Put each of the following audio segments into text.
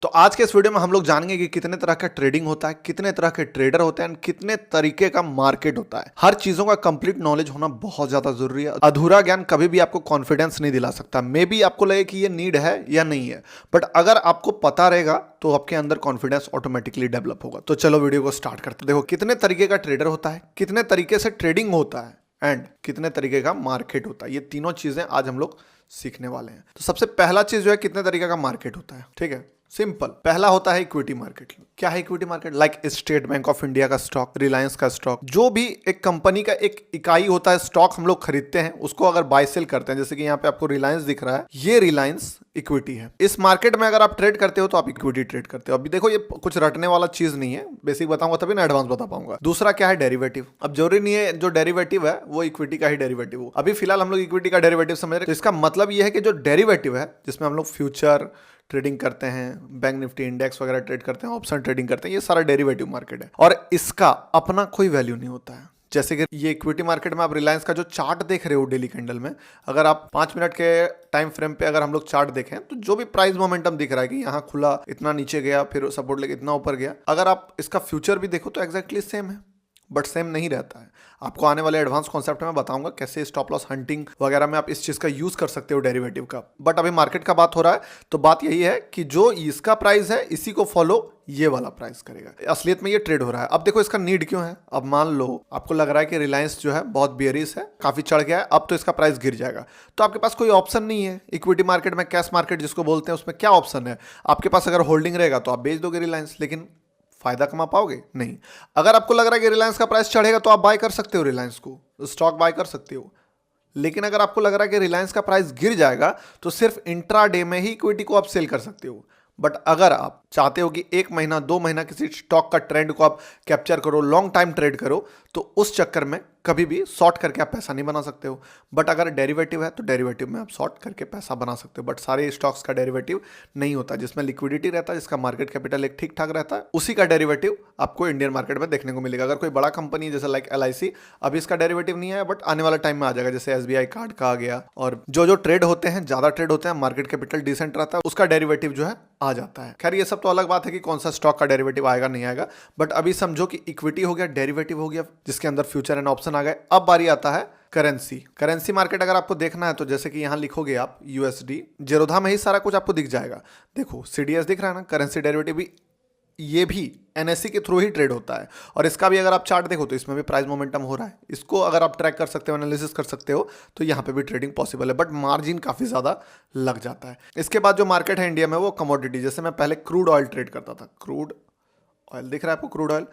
तो आज के इस वीडियो में हम लोग जानेंगे कि कितने तरह का ट्रेडिंग होता है, कितने तरह के ट्रेडर होते हैं, कितने तरीके का मार्केट होता है। हर चीजों का कंप्लीट नॉलेज होना बहुत ज्यादा जरूरी है। अधूरा ज्ञान कभी भी आपको कॉन्फिडेंस नहीं दिला सकता। मे बी आपको लगे कि ये नीड है या नहीं है, बट अगर आपको पता रहेगा तो आपके अंदर कॉन्फिडेंस ऑटोमेटिकली डेवलप होगा। तो चलो वीडियो को स्टार्ट करते हैं। देखो कितने तरीके का ट्रेडर होता है, कितने तरीके से ट्रेडिंग होता है एंड कितने तरीके का मार्केट होता है। ये तीनों चीजें आज हम लोग सीखने वाले हैं। तो सबसे पहला चीज जो है, कितने तरीके का मार्केट होता है। ठीक है, सिंपल। पहला होता है इक्विटी मार्केट। क्या है equity market? Like state bank of India का स्टॉक, रिलायंस का स्टॉक, जो भी एक कंपनी का एक इकाई होता है, स्टॉक हम लोग खरीदते हैं, उसको अगर बाय सेल करते हैं। जैसे कि यहाँ पे आपको रिलायंस दिख रहा है, ये रिलायंस इक्विटी है। इस मार्केट में अगर आप ट्रेड करते हो तो आप इक्विटी ट्रेड करते हो। अभी देखो ये कुछ रटने वाला चीज नहीं है, बेसिक बताऊंगा तभी ना एडवांस बता पाऊंगा। दूसरा क्या है? डेरिवेटिव। अब जरूरी नहीं है जो डेरिवेटिव है वो इक्विटी का ही डेरिवेटिव हो। अभी फिलहाल हम लोग इक्विटी का डेरिवेटिव समझ रहे हैं। तो इसका मतलब ये है कि जो डेरिवेटिव है, जिसमें हम लोग फ्यूचर ट्रेडिंग करते हैं, बैंक निफ्टी इंडेक्स वगैरह ट्रेड करते हैं, ऑप्शन ट्रेडिंग करते हैं, ये सारा डेरिवेटिव मार्केट है और इसका अपना कोई वैल्यू नहीं होता है। जैसे कि ये इक्विटी मार्केट में आप रिलायंस का जो चार्ट देख रहे हो डेली कैंडल में, अगर आप 5 मिनट के टाइम फ्रेम पे अगर हम लोग चार्ट देखें तो जो भी प्राइस मोमेंटम दिख रहा है कि यहाँ खुला, इतना नीचे गया, फिर सपोर्ट लेके इतना ऊपर गया, अगर आप इसका फ्यूचर भी देखो तो एग्जैक्टली सेम है, बट सेम नहीं रहता है। आपको आने वाले एडवांस कॉन्सेप्ट में बताऊंगा कैसे स्टॉप लॉस हंटिंग वगैरह में आप इस चीज का यूज कर सकते हो डेरिवेटिव का। बट अभी मार्केट का बात हो रहा है तो बात यही है कि जो इसका प्राइस है इसी को फॉलो ये वाला प्राइस करेगा। असलियत में ये ट्रेड हो रहा है। अब देखो इसका नीड क्यों है। अब मान लो आपको लग रहा है कि रिलायंस जो है बहुत बेयरिश है, काफी चढ़ गया है, अब तो इसका प्राइस गिर जाएगा, तो आपके पास कोई ऑप्शन नहीं है। इक्विटी मार्केट में, कैश मार्केट जिसको बोलते हैं, उसमें क्या ऑप्शन है? आपके पास अगर होल्डिंग रहेगा तो आप बेच दोगे रिलायंस, लेकिन फायदा कमा पाओगे नहीं। अगर आपको लग रहा है कि रिलायंस का प्राइस चढ़ेगा तो आप बाय कर सकते हो, रिलायंस को स्टॉक बाय कर सकते हो। लेकिन अगर आपको लग रहा है कि रिलायंस का प्राइस गिर जाएगा तो सिर्फ इंट्राडे में ही इक्विटी को आप सेल कर सकते हो। बट अगर आप चाहते हो कि 1 महीना 2 महीना किसी स्टॉक का ट्रेंड को आप कैप्चर करो, लॉन्ग टाइम ट्रेड करो, तो उस चक्कर में कभी भी शॉर्ट करके आप पैसा नहीं बना सकते हो। बट अगर डेरिवेटिव है तो डेरिवेटिव में आप शॉर्ट करके पैसा बना सकते हो। बट सारे स्टॉक्स का डेरिवेटिव नहीं होता। जिसमें लिक्विडिटी रहता है, जिसका मार्केट कैपिटल एक ठीक ठाक रहता है, उसी का डेरिवेटिव आपको इंडियन मार्केट में देखने को मिलेगा। अगर कोई बड़ा कंपनी जैसे लाइक LIC, अभी इसका डेरिवेटिव नहीं है, बट आने वाला टाइम में आ जाएगा। जैसे SBI कार्ड का आ गया, और जो ट्रेड होते हैं, ज्यादा ट्रेड होते हैं, मार्केट कैपिटल डिसेंट रहता है, उसका डेरिवेटिव जो है आ जाता है। खैर ये सब तो अलग बात है कि कौन सा स्टॉक का डेरिवेटिव आएगा नहीं आएगा। बट अभी समझो कि इक्विटी हो गया, डेरिवेटिव हो गया, जिसके अंदर फ्यूचर एंड ऑप्शन आ गए। अब बारी आता है करेंसी मार्केट। अगर आपको देखना है तो जैसे कि यहां लिखोगे आप USD, जेरोधा में ही सारा कुछ आपको दिख जाएगा। देखो CDS दिख रहा है ना, करेंसी डेरिवेटिव भी, ये भी NSE के थ्रू ही ट्रेड होता है। और इसका भी अगर आप चार्ट देखो तो इसमें भी प्राइस मोमेंटम हो रहा है। इसको अगर आप ट्रैक कर सकते हो, एनालिसिस कर सकते हो, तो यहाँ पे भी ट्रेडिंग पॉसिबल है, बट मार्जिन काफी ज्यादा लग जाता है। इसके बाद जो मार्केट है इंडिया में वो कमोडिटी। जैसे मैं पहले क्रूड ऑयल ट्रेड करता था, क्रूड ऑयल दिख रहा है आपको, क्रूड ऑयल,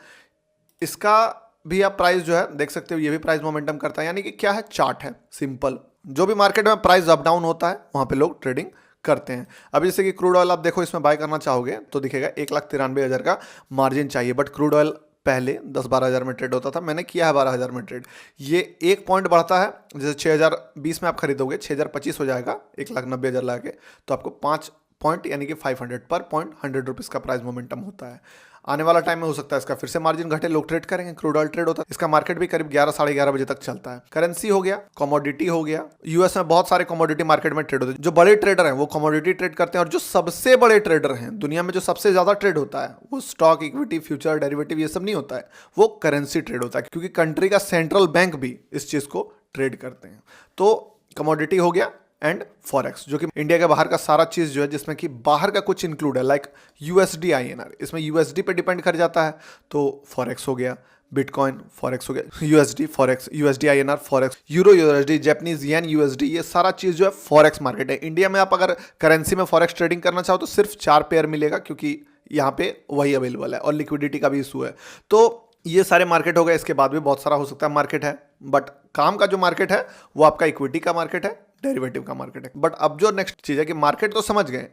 इसका भी आप प्राइस जो है देख सकते हो, ये भी प्राइस मोमेंटम करता है। यानी कि क्या है, चार्ट है सिंपल। जो भी मार्केट में प्राइस अप डाउन होता है वहां पे लोग ट्रेडिंग करते हैं। अब जैसे कि क्रूड ऑयल आप देखो, इसमें बाय करना चाहोगे तो दिखेगा 1,93,000 का मार्जिन चाहिए। बट क्रूड ऑयल पहले 10-12 हज़ार में ट्रेड होता था, मैंने किया है 12 हज़ार में ट्रेड। ये 1 पॉइंट बढ़ता है, जैसे 6020 में आप खरीदोगे, 6025 हो जाएगा 1,90,000 लगा के, तो आपको 5 पॉइंट यानी कि 500 पर पॉइंट 100 रुपीज़ का प्राइस मोमेंटम होता है। आने वाला टाइम में हो सकता है इसका फिर से मार्जिन घटे, लोग ट्रेड करेंगे। क्रूड ऑयल ट्रेड होता है, इसका मार्केट भी करीब 11-11:30 बजे तक चलता है। करेंसी हो गया, कमोडिटी हो गया। यूएस में बहुत सारे कमोडिटी मार्केट में ट्रेड होते हैं। जो बड़े ट्रेडर हैं वो कमोडिटी ट्रेड करते हैं, और जो सबसे बड़े ट्रेडर हैं दुनिया में, जो सबसे ज्यादा ट्रेड होता है, वो स्टॉक, इक्विटी, फ्यूचर, डेरिवेटिव ये सब नहीं होता है, वो करेंसी ट्रेड होता है। क्योंकि कंट्री का सेंट्रल बैंक भी इस चीज को ट्रेड करते हैं। तो कमोडिटी हो गया एंड फॉरेक्स, जो कि इंडिया के बाहर का सारा चीज जो है, जिसमें कि बाहर का कुछ इंक्लूड है, लाइक USD INR, इसमें USD पे डिपेंड कर जाता है, तो फॉरेक्स हो गया। बिटकॉइन फॉरेक्स हो गया, USD forex, USD INR forex, euro USD, Japanese yen USD, ये सारा चीज जो है फॉरेक्स मार्केट है। इंडिया में आप अगर करेंसी में फॉरेक्स ट्रेडिंग करना चाहो तो सिर्फ 4 पेयर मिलेगा, क्योंकि यहाँ पे वही अवेलेबल है, और लिक्विडिटी का भी इशू है। तो ये सारे मार्केट हो गए। इसके बाद भी बहुत सारा हो सकता है मार्केट है, बट काम का जो मार्केट है वो आपका इक्विटी का मार्केट है, डेरिवेटिव का मार्केट है। बट अब जो नेक्स्ट चीज है कि मार्केट तो समझ गए,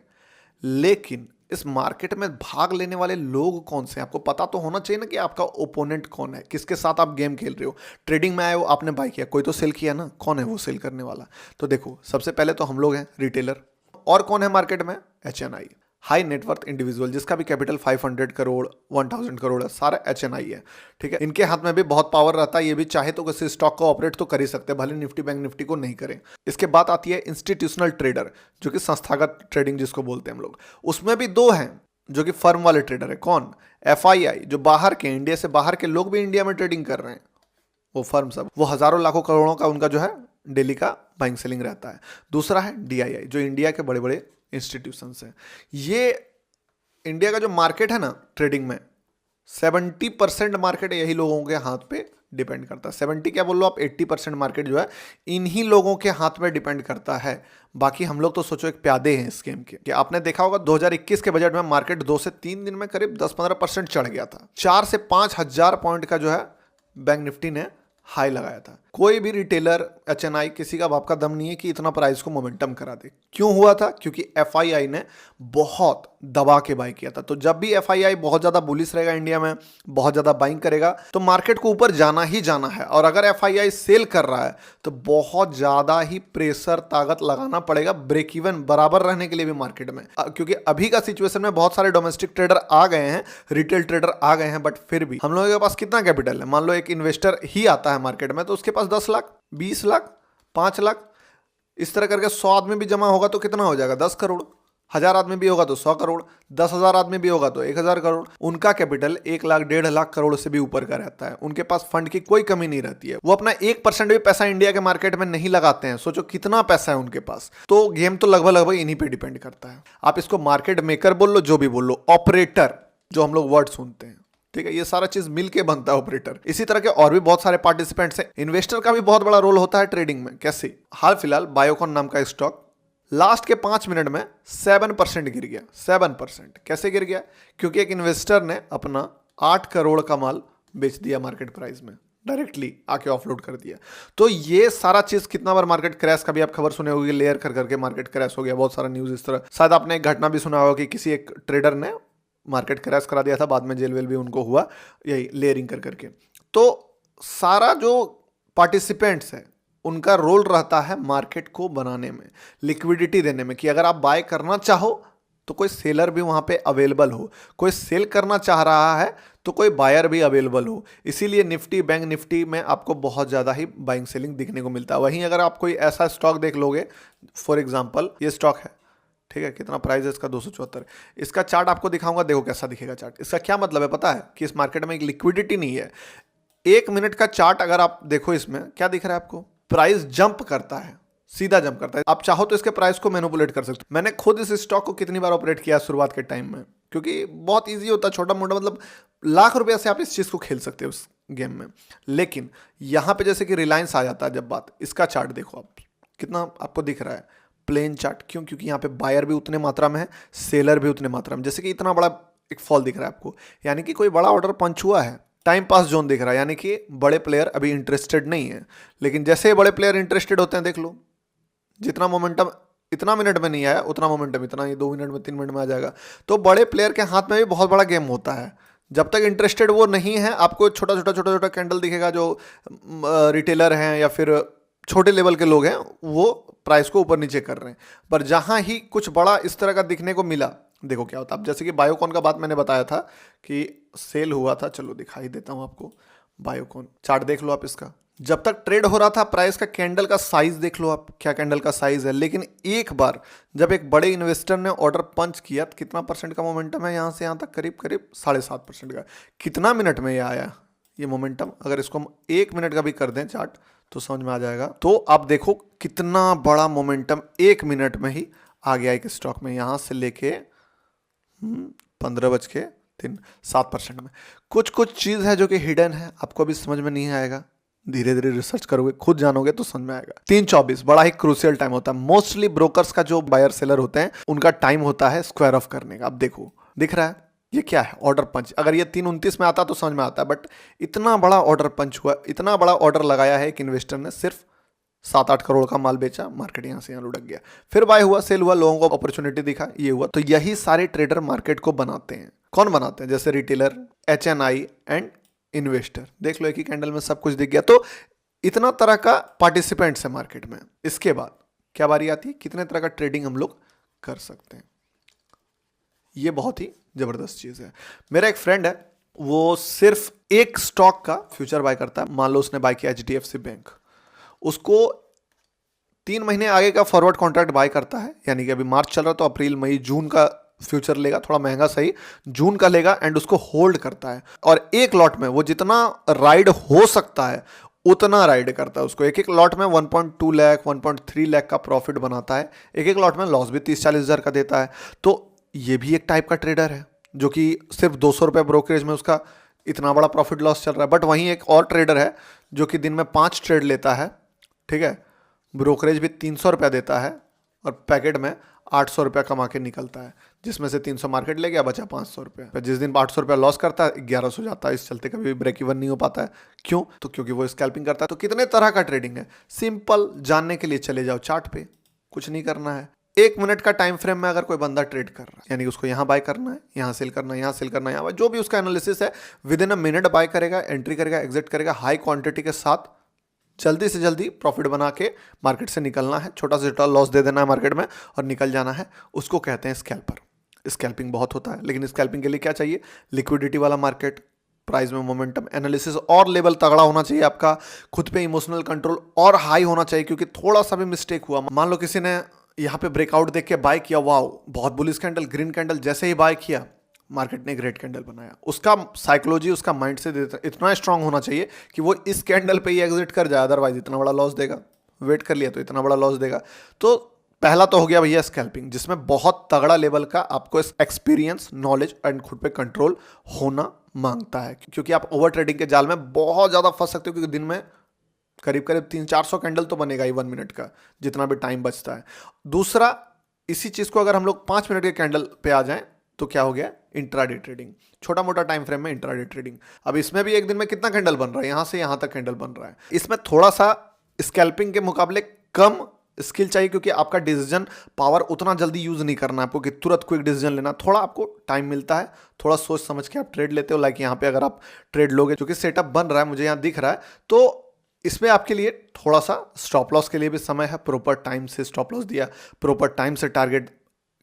लेकिन इस मार्केट में भाग लेने वाले लोग कौन से हैं, आपको पता तो होना चाहिए ना कि आपका ओपोनेंट कौन है, किसके साथ आप गेम खेल रहे हो। ट्रेडिंग में आए हो, आपने बाय किया, कोई तो सेल किया ना, कौन है वो सेल करने वाला। तो देखो सबसे पहले तो हम लोग हैं रिटेलर, और कौन है मार्केट में, HNI, हाई नेटवर्थ इंडिविजुअल, जिसका भी कैपिटल 500 करोड़ 1000 करोड़ है, सारा HNI है। ठीक है, इनके हाथ में भी बहुत पावर रहता है, ये भी चाहे तो किसी स्टॉक को ऑपरेट तो कर ही सकते हैं, भले निफ्टी बैंक निफ्टी को नहीं करें। इसके बाद आती है इंस्टीट्यूशनल ट्रेडर, जो कि संस्थागत ट्रेडिंग जिसको बोलते हैं हम लोग। उसमें भी 2 हैं, जो कि फर्म वाले ट्रेडर है। कौन? एफआईआई, जो बाहर के, इंडिया से बाहर के लोग भी इंडिया में ट्रेडिंग कर रहे हैं, वो फर्म सब, वो हजारों लाखों करोड़ों का उनका जो है डेली का बाइंग सेलिंग रहता है। दूसरा है डीआईआई, जो इंडिया के बड़े बड़े इंस्टीट्यूशंस हैं। ये इंडिया का जो मार्केट है ना ट्रेडिंग में, 70% मार्केट यही लोगों के हाथ पे डिपेंड करता है। 70 क्या बोल लो आप, 80% मार्केट जो है इन्हीं लोगों के हाथ में डिपेंड करता है। बाकी हम लोग तो सोचो एक प्यादे हैं इस गेम के। कि आपने देखा होगा 2021 के बजट में मार्केट 2 से 3 दिन में करीब 10-15% चढ़ गया था। 4 से 5 हजार पॉइंट का जो है बैंक निफ्टी ने हाई लगाया था। कोई भी रिटेलर, एचएनआई, किसी का बाप का दम नहीं है कि इतना प्राइस को मोमेंटम करा दे। क्यों हुआ था? क्योंकि एफआईआई ने बहुत दबा के बाई किया था। तो जब भी एफआईआई बहुत ज्यादा बुलिश रहेगा इंडिया में, बहुत ज्यादा बाइंग करेगा, तो मार्केट को ऊपर जाना ही जाना है। और अगर एफआईआई सेल कर रहा है तो बहुत ज्यादा ही प्रेशर, ताकत लगाना पड़ेगा ब्रेक इवन बराबर रहने के लिए भी मार्केट में। क्योंकि अभी का सिचुएशन में बहुत सारे डोमेस्टिक ट्रेडर आ गए हैं, रिटेल ट्रेडर आ गए हैं, बट फिर भी हम लोगों के पास कितना कैपिटल है? मान लो एक इन्वेस्टर ही आता है मार्केट में, तो उसके पास 10 लाख, 20 लाख, 5 लाख, इस तरह करके 100 आदमी भी जमा होगा तो कितना हो जाएगा? 10 करोड़। 1000 आदमी भी होगा तो 100 करोड़, 10,000 आदमी भी होगा तो 1000 करोड़। उनका कैपिटल 1 लाख, 1.5 लाख करोड़ से भी ऊपर का रहता है। उनके पास फंड की कोई कमी नहीं रहती है। वो अपना 1% भी पैसा इंडिया के मार्केट में नहीं लगाते हैं। सोचो कितना पैसा है उनके पास। तो गेम तो लगभग लगभग इन्हीं पे डिपेंड करता है। आप इसको मार्केट मेकर बोल लो, जो भी बोल लो, ऑपरेटर जो हम लोग वर्ड सुनते हैं, ठीक है, ये सारा चीज मिलके बनता है ऑपरेटर। इसी तरह के और भी बहुत सारे पार्टिसिपेंट्स हैं। इन्वेस्टर का भी बहुत बड़ा रोल होता है ट्रेडिंग में। कैसे? हाल फिलहाल बायोकॉन नाम का स्टॉक लास्ट के 5 मिनट में 7% गिर गया। 7% कैसे गिर गया? क्योंकि एक इन्वेस्टर ने अपना 8 करोड़ का माल बेच दिया मार्केट प्राइस में, डायरेक्टली आके ऑफलोड कर दिया। तो ये सारा चीज, कितना बार मार्केट क्रैश का भी आप खबर सुने होगी, लेयर कर करके मार्केट क्रैश हो गया, बहुत सारा न्यूज इस तरह। शायद आपने एक घटना भी सुना होगा कि किसी एक ट्रेडर ने मार्केट क्रैश करा दिया था, बाद में जेल वेल भी उनको हुआ, यही लेयरिंग कर करके। तो सारा जो पार्टिसिपेंट्स है उनका रोल रहता है मार्केट को बनाने में, लिक्विडिटी देने में, कि अगर आप बाय करना चाहो तो कोई सेलर भी वहां पे अवेलेबल हो, कोई सेल करना चाह रहा है तो कोई बायर भी अवेलेबल हो। इसीलिए निफ्टी, बैंक निफ्टी में आपको बहुत ज़्यादा ही बाइंग सेलिंग दिखने को मिलता है। वहीं अगर आप कोई ऐसा स्टॉक देख लोगे, फॉर एग्जाम्पल ये स्टॉक है, ठीक है, कितना प्राइस है इसका? 274। इसका चार्ट आपको दिखाऊंगा, देखो कैसा दिखेगा चार्ट। इसका क्या मतलब है पता है? कि इस मार्केट में एक लिक्विडिटी नहीं है। 1 मिनट का चार्ट अगर आप देखो, इसमें क्या दिख रहा है आपको? प्राइस जंप करता है, सीधा जंप करता है। आप चाहो तो इसके प्राइस को मैनिपुलेट कर सकते हो। मैंने खुद इस स्टॉक को कितनी बार ऑपरेट किया शुरुआत के टाइम में, क्योंकि बहुत ईजी होता है, छोटा मोटा, मतलब लाख रुपया से आप इस चीज़ को खेल सकते हो उस गेम में। लेकिन यहाँ पे जैसे कि रिलायंस आ जाता है जब बात, इसका चार्ट देखो आप, कितना आपको दिख रहा है? Plain chart. क्यों? क्योंकि यहाँ पे बायर भी उतने मात्रा में है, सेलर भी उतने मात्रा में। जैसे कि इतना बड़ा एक फॉल दिख रहा है आपको, यानी कि कोई बड़ा ऑर्डर पंच हुआ है। टाइम पास जोन दिख रहा है, यानी कि बड़े प्लेयर अभी इंटरेस्टेड नहीं है। लेकिन जैसे बड़े प्लेयर इंटरेस्टेड होते हैं, देख लो, जितना मोमेंटम इतना मिनट में नहीं आया, उतना मोमेंटम इतना ही 2 मिनट में, 3 मिनट में आ जाएगा। तो बड़े प्लेयर के हाथ में भी बहुत बड़ा गेम होता है। जब तक इंटरेस्टेड वो नहीं है, आपको छोटा छोटा छोटा छोटा कैंडल दिखेगा। जो रिटेलर हैं या फिर छोटे लेवल के लोग हैं, वो प्राइस को ऊपर नीचे कर रहे हैं। पर जहां ही कुछ बड़ा इस तरह का दिखने को मिला, देखो क्या होता है। अब जैसे कि बायोकॉन का बात मैंने बताया था कि सेल हुआ था, चलो दिखाई देता हूं आपको। बायोकॉन चार्ट देख लो आप इसका, जब तक ट्रेड हो रहा था प्राइस का कैंडल का साइज देख लो आप, क्या कैंडल का साइज है। लेकिन एक बार जब एक बड़े इन्वेस्टर ने ऑर्डर पंच किया, तो कितना परसेंट का मोमेंटम है यहाँ से यहाँ तक? करीब करीब 7.5% का। कितना मिनट में ये आया ये मोमेंटम? अगर इसको हम 1 मिनट का भी कर दें चार्ट तो समझ में आ जाएगा। तो आप देखो कितना बड़ा मोमेंटम 1 मिनट में ही आ गया एक स्टॉक में, यहाँ से लेके 7% में। कुछ कुछ चीज़ है जो कि हिडन है, आपको अभी समझ में नहीं आएगा। धीरे धीरे रिसर्च करोगे, खुद जानोगे तो समझ में आएगा। 3:24 बड़ा ही क्रूशियल टाइम होता है। मोस्टली ब्रोकर्स का जो बायर सेलर होते हैं, उनका टाइम होता है स्क्वायर ऑफ करने का। आप देखो, दिख रहा है ये क्या है? ऑर्डर पंच। अगर ये 3:29 में आता तो समझ में आता है, बट इतना बड़ा ऑर्डर पंच हुआ, इतना बड़ा ऑर्डर लगाया है एक इन्वेस्टर ने, सिर्फ 7-8 करोड़ का माल बेचा, मार्केट यहाँ से यहाँ लुढ़क गया। फिर बाय हुआ, सेल हुआ, लोगों को अपॉर्चुनिटी दिखा, ये हुआ। तो यही सारे ट्रेडर मार्केट को बनाते हैं। कौन बनाते हैं? जैसे रिटेलर, एचएनआई एंड इन्वेस्टर। देख लो एक ही कैंडल में सब कुछ दिख गया। तो इतना तरह का पार्टिसिपेंट्स है मार्केट में। इसके बाद क्या बारी आती है? कितने तरह का ट्रेडिंग हम लोग कर सकते हैं। ये बहुत ही जबरदस्त चीज है। मेरा एक फ्रेंड है, वो सिर्फ एक स्टॉक का फ्यूचर बाय करता है। मान लो उसने बाय किया एचडीएफसी बैंक, उसको 3 महीने आगे का फॉरवर्ड कॉन्ट्रैक्ट बाय करता है। यानी कि अभी मार्च चल रहा है तो अप्रैल, मई, जून का फ्यूचर लेगा, थोड़ा महंगा सही, जून का लेगा एंड उसको होल्ड करता है और एक लॉट में वो जितना राइड हो सकता है उतना राइड करता है उसको। एक एक लॉट में 1.2 लाख 1.3 लाख का प्रॉफिट बनाता है, एक एक लॉट में लॉस भी 30-40 हज़ार का देता है। तो ये भी एक टाइप का ट्रेडर है जो कि सिर्फ 200 रुपये ब्रोकरेज में उसका इतना बड़ा प्रॉफिट लॉस चल रहा है। बट वहीं एक और ट्रेडर है जो कि दिन में 5 ट्रेड लेता है, ठीक है, ब्रोकरेज भी 300 रुपया देता है और पैकेट में 800 रुपया कमा के निकलता है, जिसमें से 300 मार्केट ले गया, बचा 500 रुपया। जिस दिन 800 रुपया लॉस करता है 1100 जाता है, इस चलते कभी भी ब्रेक इवन नहीं हो पाता है। क्यों? तो क्योंकि वो स्कैल्पिंग करता है। तो कितने तरह का ट्रेडिंग है, सिंपल जानने के लिए चले जाओ चार्ट पे, कुछ नहीं करना है। 1 मिनट का टाइम फ्रेम में अगर कोई बंदा ट्रेड कर रहा है, यानी उसको यहाँ बाय करना है, यहाँ सेल करना है, यहाँ सेल करना है, यहाँ जो भी उसका एनालिसिस है, within a minute buy करेगा, एंट्री करेगा, एग्जिट करेगा, हाई क्वांटिटी के साथ जल्दी से जल्दी प्रॉफिट बना के मार्केट से निकलना है, छोटा से छोटा लॉस दे देना है मार्केट में और निकल जाना है, उसको कहते हैं स्कैल्पर। स्कैल्पिंग बहुत होता है, लेकिन स्कैल्पिंग के लिए क्या चाहिए? लिक्विडिटी वाला मार्केट, प्राइस में मोमेंटम, एनालिसिस और लेवल तगड़ा होना चाहिए आपका, खुद पे इमोशनल कंट्रोल और हाई होना चाहिए। क्योंकि थोड़ा सा भी मिस्टेक हुआ, मान लो किसी ने यहाँ पे ब्रेकआउट देख के बाय किया, वाओ बहुत बुलिश कैंडल, ग्रीन कैंडल, जैसे ही बाय किया मार्केट ने ग्रेट कैंडल बनाया, उसका साइकोलॉजी, उसका माइंड से इतना स्ट्रांग होना चाहिए कि वो इस कैंडल पे ही एग्जिट कर जाए, अदरवाइज इतना बड़ा लॉस देगा। वेट कर लिया तो इतना बड़ा लॉस देगा। तो पहला तो हो गया भैया स्कैल्पिंग, जिसमें बहुत तगड़ा लेवल का आपको एक्सपीरियंस, नॉलेज एंड खुद पे कंट्रोल होना मांगता है, क्योंकि आप ओवर ट्रेडिंग के जाल में बहुत ज़्यादा फंस सकते हो, क्योंकि दिन में करीब करीब 300-400 कैंडल तो बनेगा ही 1 मिनट का, जितना भी टाइम बचता है। दूसरा, इसी चीज़ को अगर हम लोग 5 मिनट के कैंडल पे आ जाएं तो क्या हो गया? इंट्राडे ट्रेडिंग, छोटा मोटा टाइम फ्रेम में इंट्राडे ट्रेडिंग। अब इसमें भी एक दिन में कितना कैंडल बन रहा है? यहाँ से यहाँ तक कैंडल बन रहा है। इसमें थोड़ा सा स्कैल्पिंग के मुकाबले कम स्किल चाहिए, क्योंकि आपका डिसीजन पावर उतना जल्दी यूज नहीं करना है आपको कि तुरंत क्विक डिसीजन लेना, थोड़ा आपको टाइम मिलता है, थोड़ा सोच समझ के आप ट्रेड लेते हो। लाइक यहाँ पे अगर आप ट्रेड लोगे, जो कि सेटअप बन रहा है मुझे यहाँ दिख रहा है, तो इसमें आपके लिए थोड़ा सा स्टॉप लॉस के लिए भी समय है, प्रॉपर टाइम से स्टॉप लॉस दिया, प्रॉपर टाइम से टारगेट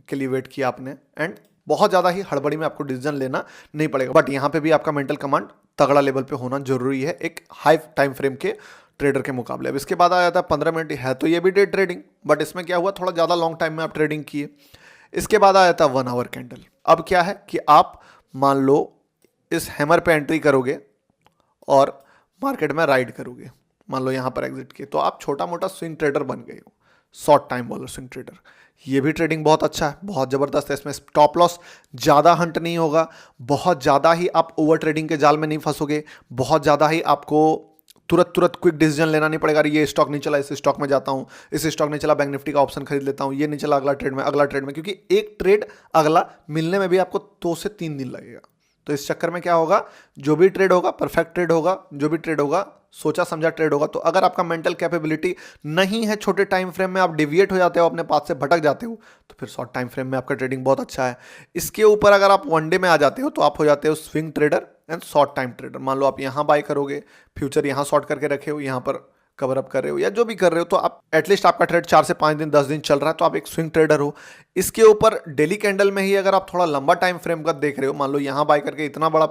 के लिए वेट किया आपने, एंड बहुत ज़्यादा ही हड़बड़ी में आपको डिसीजन लेना नहीं पड़ेगा। बट यहाँ पे भी आपका मेंटल कमांड तगड़ा लेवल पे होना जरूरी है एक हाई टाइम फ्रेम के ट्रेडर के मुकाबले। अब इसके बाद आ जाता है 15 मिनट, है तो ये भी डे ट्रेडिंग, बट इसमें क्या हुआ, थोड़ा ज़्यादा लॉन्ग टाइम में आप ट्रेडिंग किए। इसके बाद आ जाता है 1 आवर कैंडल। अब क्या है कि आप मान लो इस हैमर पे एंट्री करोगे और मार्केट में राइड करोगे, मान लो यहाँ पर एग्जिट किए, तो आप छोटा मोटा स्विंग ट्रेडर बन गए हो, शॉर्ट टाइम वाला स्विंग ट्रेडर। ये भी ट्रेडिंग बहुत अच्छा है, बहुत ज़बरदस्त है। इसमें स्टॉप लॉस ज़्यादा हंट नहीं होगा, बहुत ज़्यादा ही आप ओवर ट्रेडिंग के जाल में नहीं फंसोगे, बहुत ज़्यादा ही आपको तुरंत क्विक डिसीजन लेना नहीं पड़ेगा। ये स्टॉक नहीं चला, इस स्टॉक में जाता हूँ, इस स्टॉक नहीं चला, बैंक निफ्टी का ऑप्शन खरीद लेता हूँ, ये नहीं चला, अगला ट्रेड में, क्योंकि एक ट्रेड अगला मिलने में भी आपको 2 से 3 दिन लगेगा। तो इस चक्कर में क्या होगा, जो भी ट्रेड होगा परफेक्ट ट्रेड होगा, जो भी ट्रेड होगा सोचा समझा ट्रेड होगा। तो अगर आपका मेंटल कैपेबिलिटी नहीं है, छोटे टाइम फ्रेम में आप डिविएट हो जाते हो, अपने पाथ से भटक जाते हो, तो फिर शॉर्ट टाइम फ्रेम में आपका ट्रेडिंग बहुत अच्छा है। इसके ऊपर अगर आप वनडे में आ जाते हो तो आप हो जाते हो swing trader and short time trader. मान लो आप यहाँ बाय करोगे, फ्यूचर यहाँ शॉर्ट करके रखे हो, यहाँ पर कवर अप कर रहे हो या जो भी कर रहे हो, तो आप एटलीस्ट आपका ट्रेड 4 से 5 दिन 10 दिन चल रहा है, तो आप एक स्विंग ट्रेडर हो। इसके ऊपर डेली कैंडल में ही अगर आप थोड़ा लंबा टाइम फ्रेम का देख रहे हो, मान लो यहाँ बाय करके इतना बड़ा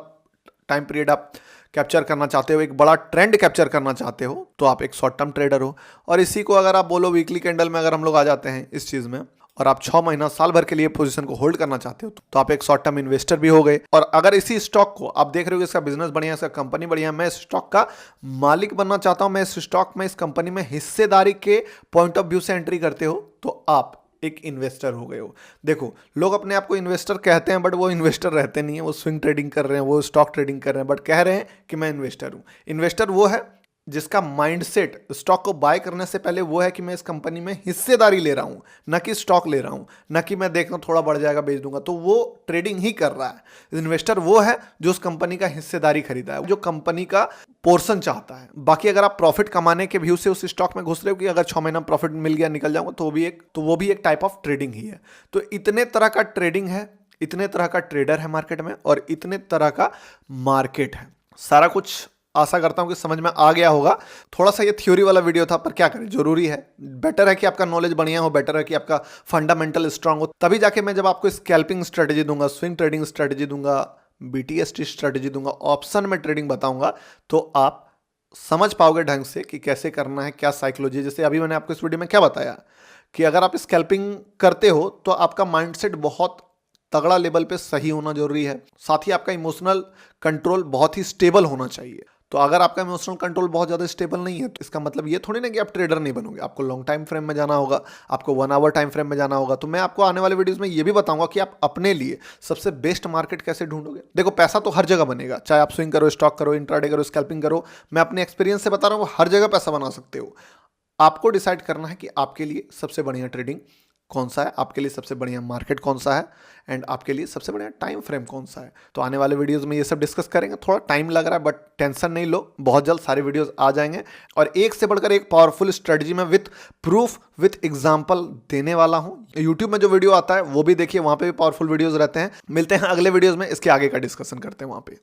टाइम पीरियड आप कैप्चर करना चाहते हो, एक बड़ा ट्रेंड कैप्चर करना चाहते हो, तो आप एक शॉर्ट टर्म ट्रेडर हो। और इसी को अगर आप बोलो वीकली कैंडल में अगर हम लोग आ जाते हैं इस चीज़ में, और आप 6 महीना साल भर के लिए पोजीशन को होल्ड करना चाहते हो, तो आप एक शॉर्ट टर्म इन्वेस्टर भी हो गए। और अगर इसी स्टॉक को आप देख रहे हो कि इसका बिजनेस बढ़िया, इसका कंपनी बढ़िया, मैं इस स्टॉक का मालिक बनना चाहता हूं, मैं इस स्टॉक में, इस कंपनी में हिस्सेदारी के पॉइंट ऑफ व्यू से एंट्री करते हो, तो आप एक इन्वेस्टर हो गए हो। देखो, लोग अपने आप को इन्वेस्टर कहते हैं, बट वो इन्वेस्टर रहते नहीं है, वो स्विंग ट्रेडिंग कर रहे हैं, वो स्टॉक ट्रेडिंग कर रहे हैं, बट कह रहे हैं कि मैं इन्वेस्टर हूं। इन्वेस्टर वो है जिसका माइंडसेट स्टॉक को बाय करने से पहले वो है कि मैं इस कंपनी में हिस्सेदारी ले रहा हूं, ना कि स्टॉक ले रहा हूं, ना कि मैं देख रहा हूं थोड़ा बढ़ जाएगा बेच दूंगा, तो वो ट्रेडिंग ही कर रहा है। इन्वेस्टर वो है जो उस कंपनी का हिस्सेदारी खरीदा है, जो कंपनी का पोर्शन चाहता है। बाकी अगर आप प्रॉफिट कमाने के व्यू से उस स्टॉक में घुस रहे हो कि अगर 6 महीना प्रॉफिट मिल गया निकल जाऊंगा, तो वो भी एक टाइप ऑफ ट्रेडिंग ही है। तो इतने तरह का ट्रेडिंग है, इतने तरह का ट्रेडर है मार्केट में, और इतने तरह का मार्केट है। सारा कुछ आशा करता हूं कि समझ में आ गया होगा। थोड़ा सा ये थ्योरी वाला वीडियो था, पर क्या करें, जरूरी है। बेटर है कि आपका नॉलेज बढ़िया हो, बेटर है कि आपका फंडामेंटल स्ट्रांग हो, तभी जाके मैं जब आपको स्कैल्पिंग स्ट्रेटेजी दूंगा, स्विंग ट्रेडिंग स्ट्रेटेजी दूंगा, BTST स्ट्रेटेजी दूंगा, ऑप्शन में ट्रेडिंग बताऊंगा, तो आप समझ पाओगे ढंग से कि कैसे करना है, क्या साइकोलॉजी। जैसे अभी मैंने आपको इस वीडियो में क्या बताया कि अगर आप स्कैल्पिंग करते हो तो आपका माइंडसेट बहुत तगड़ा लेवल पे सही होना जरूरी है। साथ ही आपका इमोशनल कंट्रोल बहुत ही स्टेबल होना चाहिए। तो अगर आपका इमोशनल कंट्रोल बहुत ज़्यादा स्टेबल नहीं है तो इसका मतलब ये थोड़ी ना कि आप ट्रेडर नहीं बनोगे। आपको लॉन्ग टाइम फ्रेम में जाना होगा, आपको 1 आवर टाइम फ्रेम में जाना होगा। तो मैं आपको आने वाले वीडियोस में ये भी बताऊंगा कि आप अपने लिए सबसे बेस्ट मार्केट कैसे ढूंढोगे। देखो, पैसा तो हर जगह बनेगा, चाहे आप स्विंग करो, स्टॉक करो, इंट्राडे करो, स्कैल्पिंग करो। मैं अपने एक्सपीरियंस से बता रहा हूँ, हर जगह पैसा बना सकते हो। आपको डिसाइड करना है कि आपके लिए सबसे बढ़िया ट्रेडिंग कौन सा है, आपके लिए सबसे बढ़िया मार्केट कौन सा है, एंड आपके लिए सबसे बढ़िया टाइम फ्रेम कौन सा है। तो आने वाले वीडियोस में ये सब डिस्कस करेंगे। थोड़ा टाइम लग रहा है बट टेंशन नहीं लो, बहुत जल्द सारे वीडियोस आ जाएंगे और एक से बढ़कर एक पावरफुल स्ट्रेटजी में विथ प्रूफ विथ एग्जाम्पल देने वाला हूं। यूट्यूब में जो वीडियो आता है वो भी देखिए, वहां पे भी पावरफुल वीडियोस रहते हैं। मिलते हैं अगले वीडियोस में, इसके आगे का डिस्कशन करते हैं वहां पे।